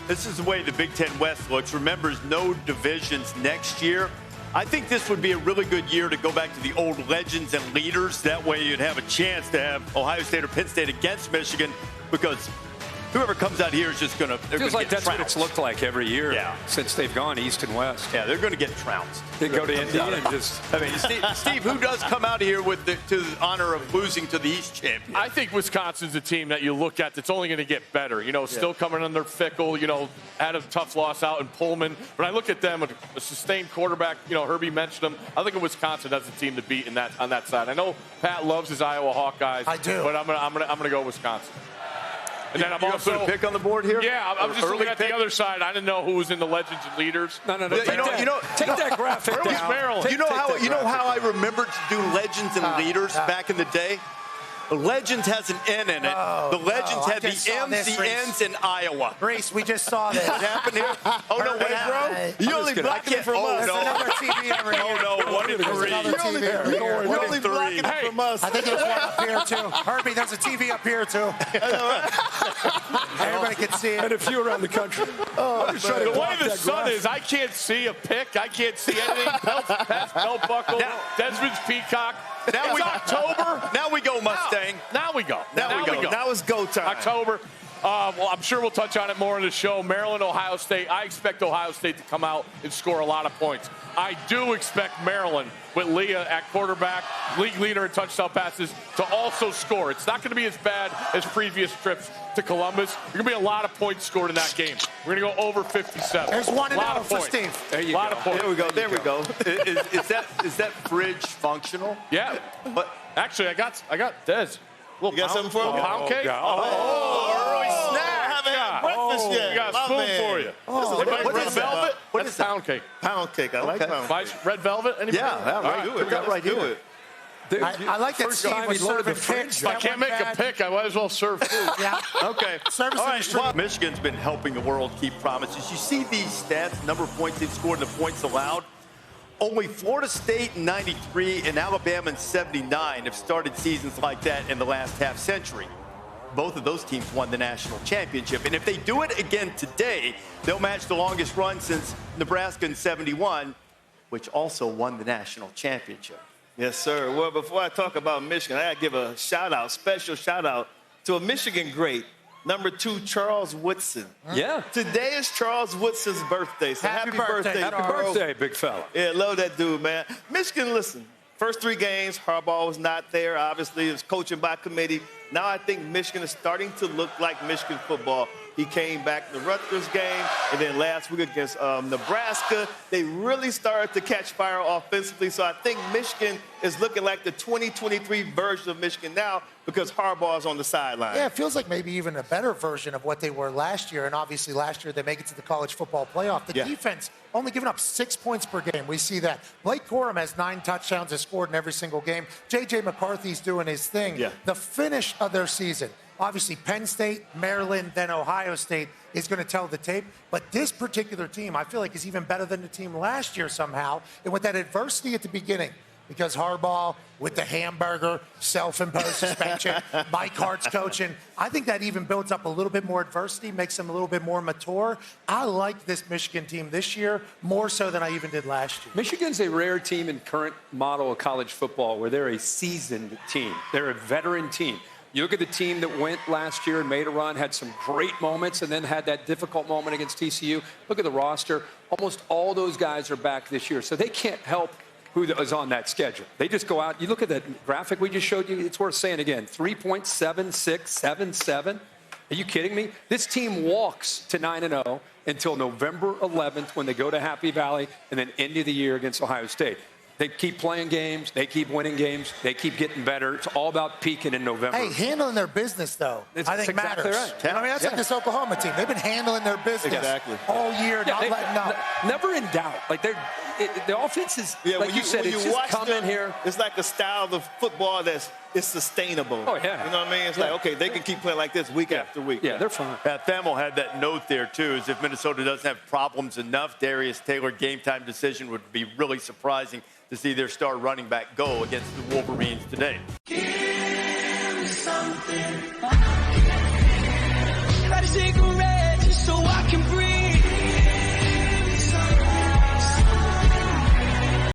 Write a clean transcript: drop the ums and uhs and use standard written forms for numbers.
This is the way the Big Ten West looks. Remember, there's no divisions next year. I think this would be a really good year to go back to the old legends and leaders. That way you'd have a chance to have Ohio State or Penn State against Michigan, because whoever comes out here is just going to – feels like that's what it's looked like every year since they've gone east and west. Yeah, they're going to get trounced. They go to Indy and just – I mean, Steve, who does come out here with to the honor of losing to the East champion? I think Wisconsin's a team that you look at that's only going to get better. You know, still coming under Fickle, you know, had a tough loss out in Pullman. But I look at them, a sustained quarterback, you know, Herbie mentioned them. I think Wisconsin has a team to beat on that side. I know Pat loves his Iowa Hawkeyes. I do. But I'm gonna go Wisconsin. And then I'm also put a pick on the board here. Yeah, I'm just looking at the other side. I didn't know who was in the legends and leaders. No. Take that graphic down. Where was Maryland? You know how I remembered to do legends and leaders back in the day? The Legends has an N in it. The Legends had the M's, the N's in Iowa. Reese, we just saw this. What happened here? Oh, no, wait, bro. You only blocking it from us. There's another TV over here. Oh, no, 1 and 3. You're only blocking it from us. I think there's one up here, too. Herbie, there's a TV up here, too. Everybody can see it. And a few around the country. The way the sun is, I can't see a pick. I can't see anything. Past belt buckle. Desmond's peacock. Now October. Now we go, Mustang. Now we go. Now we go. Now it's go time. October. Well, I'm sure we'll touch on it more in the show. Maryland, Ohio State. I expect Ohio State to come out and score a lot of points. I do expect Maryland, with Leah at quarterback, league leader in touchdown passes, to also score. It's not going to be as bad as previous trips to Columbus. There's going to be a lot of points scored in that game. We're going to go over 57. There's 1-0 for Steve. There you go. There we go. Is that fridge functional? Yeah. But actually, I got Des. You got something for me? Pound cake? Early snack. I haven't had breakfast yet. We got a spoon for you. What Red is velvet? What is pound cake? Pound cake. I like pound cake. Red velvet? Anybody? Yeah, right. We got right here. I like that Steve was serving picks. If I can't make a pick, I might as well serve food. Yeah. Okay. All right. Well, Michigan's been helping the world keep promises. You see these stats, number of points they've scored and the points allowed. Only Florida State in 93 and Alabama in 79 have started seasons like that in the last half century. Both of those teams won the national championship. And if they do it again today, they'll match the longest run since Nebraska in 71, which also won the national championship. Yes, sir. Well, before I talk about Michigan, I got to give a shout-out, special shout-out to a Michigan great, number 2, Charles Woodson. Yeah. Today is Charles Woodson's birthday, so happy birthday, Happy birthday, big fella. Yeah, love that dude, man. Michigan, listen, first 3 games, Harbaugh was not there. Obviously, it was coaching by committee. Now I think Michigan is starting to look like Michigan football. He came back in the Rutgers game, and then last week against Nebraska, they really started to catch fire offensively. So I think Michigan is looking like the 2023 version of Michigan now because Harbaugh's on the sideline. Yeah, it feels like maybe even a better version of what they were last year. And obviously last year they make it to the college football playoff. The defense only giving up 6 points per game. We see that. Blake Corum has 9 touchdowns, has scored in every single game. J.J. McCarthy's doing his thing. Yeah. The finish of their season. Obviously, Penn State, Maryland, then Ohio State is going to tell the tape. But this particular team, I feel like, is even better than the team last year somehow. And with that adversity at the beginning, because Harbaugh, with the hamburger, self-imposed suspension, Mike Hart's coaching, I think that even builds up a little bit more adversity, makes them a little bit more mature. I like this Michigan team this year more so than I even did last year. Michigan's a rare team in current model of college football where they're a seasoned team. They're a veteran team. You look at the team that went last year and made a run, had some great moments, and then had that difficult moment against TCU. Look at the roster. Almost all those guys are back this year, so they can't help who is on that schedule. They just go out. You look at that graphic we just showed you. It's worth saying again, 3.7677. Are you kidding me? This team walks to 9-0 until November 11th when they go to Happy Valley and then end of the year against Ohio State. They keep playing games. They keep winning games. They keep getting better. It's all about peaking in November. Hey, handling their business, thow, I think exactly matters. right. I mean, that's like this Oklahoma team. They've been handling their business all year, not letting up. Never in doubt. Like, the offense is, like you said, it's just coming here. It's like a style of football that's sustainable. Oh, yeah. You know what I mean? It's like, okay, they can keep playing like this week after week. Yeah, they're fine. Pat Thamel had that note there, too, as if Minnesota doesn't have problems enough. Darius Taylor game-time decision would be really surprising to see their star running back go against the Wolverines today.